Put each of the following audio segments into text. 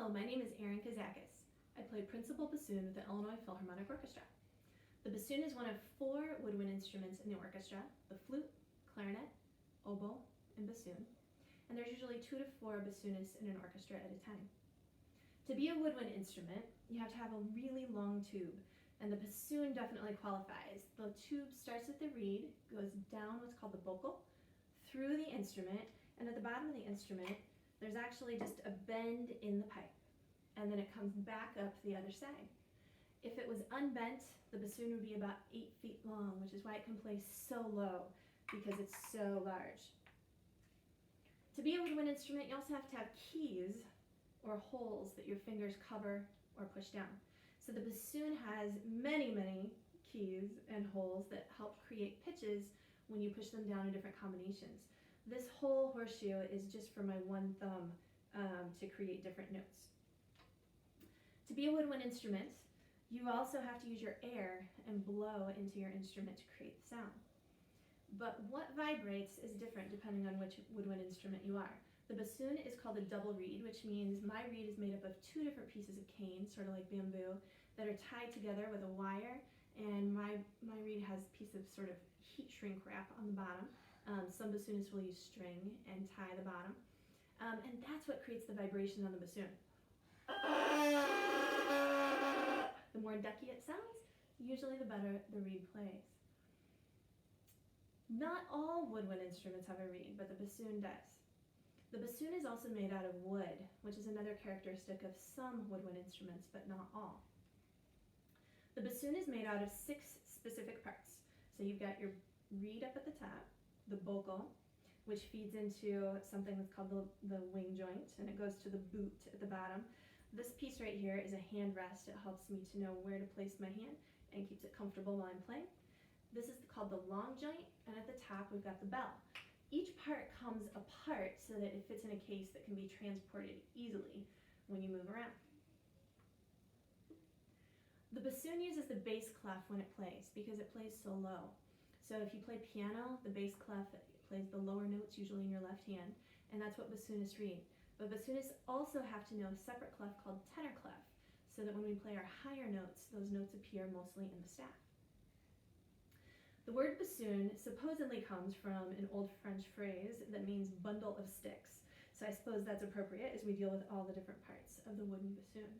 Hello, my name is Erin Kozakis. I play principal bassoon with the Illinois Philharmonic Orchestra. The bassoon is one of 4 woodwind instruments in the orchestra: the flute, clarinet, oboe, and bassoon. And there's usually 2 to 4 bassoonists in an orchestra at a time. To be a woodwind instrument, you have to have a really long tube, and the bassoon definitely qualifies. The tube starts at the reed, goes down what's called the bocal, through the instrument, and at the bottom of the instrument, there's actually just a bend in the pipe, and then it comes back up the other side. If it was unbent, the bassoon would be about 8 feet long, which is why it can play so low, because it's so large. To be a woodwind instrument, you also have to have keys, or holes that your fingers cover or push down. So the bassoon has many keys and holes that help create pitches when you push them down in different combinations. This whole horseshoe is just for my one thumb to create different notes. To be a woodwind instrument, you also have to use your air and blow into your instrument to create the sound. But what vibrates is different depending on which woodwind instrument you are. The bassoon is called a double reed, which means my reed is made up of 2 different pieces of cane, sort of like bamboo, that are tied together with a wire, and my reed has a piece of sort of heat shrink wrap on the bottom. Some bassoonists will use string and tie the bottom, and that's what creates the vibration on the bassoon. The more ducky it sounds, usually the better the reed plays. Not all woodwind instruments have a reed, but the bassoon does. The bassoon is also made out of wood, which is another characteristic of some woodwind instruments, but not all. The bassoon is made out of 6 specific parts. So you've got your reed up at the top, the bocal, which feeds into something that's called the wing joint, and it goes to the boot at the bottom. This piece right here is a hand rest. It helps me to know where to place my hand and keeps it comfortable while I'm playing. This is called the long joint, and at the top we've got the bell. Each part comes apart so that it fits in a case that can be transported easily when you move around. The bassoon uses the bass clef when it plays because it plays so low. So if you play piano, the bass clef plays the lower notes usually in your left hand, and that's what bassoonists read. But bassoonists also have to know a separate clef called tenor clef, so that when we play our higher notes, those notes appear mostly in the staff. The word bassoon supposedly comes from an old French phrase that means bundle of sticks. So I suppose that's appropriate as we deal with all the different parts of the wooden bassoon.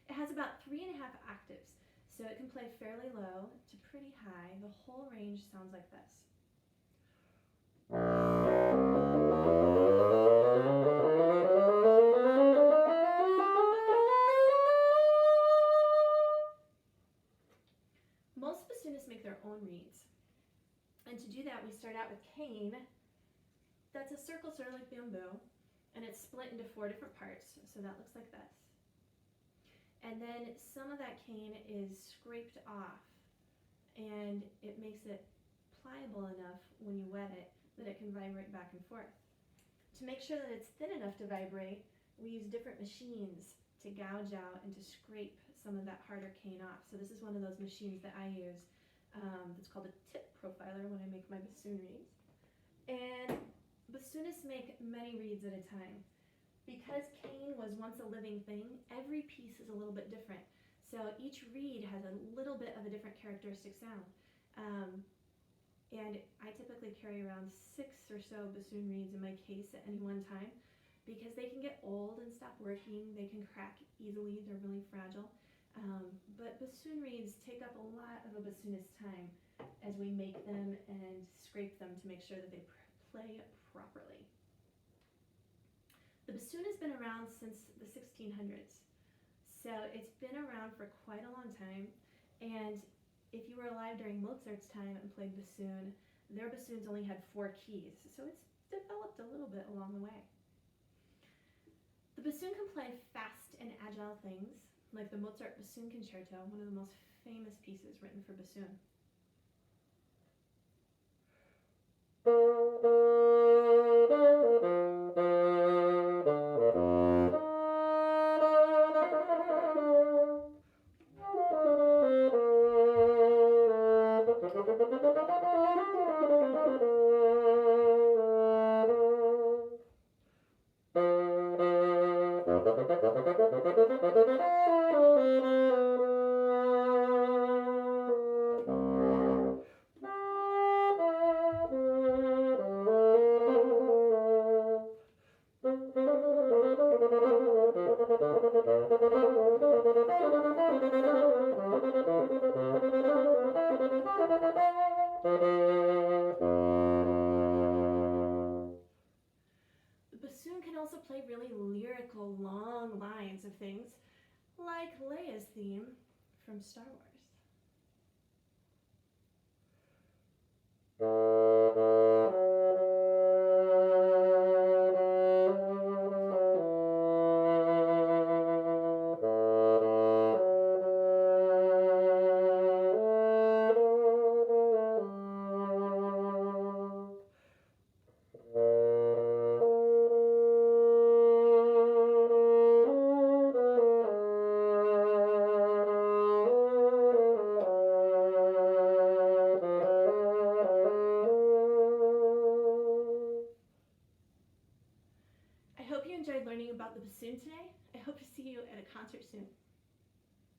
It has about 3.5 octaves, so it can play fairly low to pretty high. The whole range sounds like this. Most bassoonists make their own reeds. And to do that, we start out with cane. That's a circle sort of like bamboo, and it's split into 4 different parts, so that looks like this. And then some of that cane is scraped off, and it makes it pliable enough when you wet it that it can vibrate back and forth. To make sure that it's thin enough to vibrate, we use different machines to gouge out and to scrape some of that harder cane off. So this is one of those machines that I use. It's called a tip profiler when I make my bassoon reeds. And bassoonists make many reeds at a time. Because cane was once a living thing, every piece is a little bit different. So each reed has a little bit of a different characteristic sound. And I typically carry around 6 or so bassoon reeds in my case at any one time because they can get old and stop working. They can crack easily. They're really fragile. But bassoon reeds take up a lot of a bassoonist's time as we make them and scrape them to make sure that they play properly. The bassoon has been around since the 1600s, so it's been around for quite a long time, and if you were alive during Mozart's time and played bassoon, their bassoons only had 4 keys, so it's developed a little bit along the way. The bassoon can play fast and agile things, like the Mozart Bassoon Concerto, one of the most famous pieces written for bassoon. The bassoon can also play really lyrical, long lines of things, like Leia's theme from Star Wars. I hope you enjoyed learning about the bassoon today. I hope to see you at a concert soon.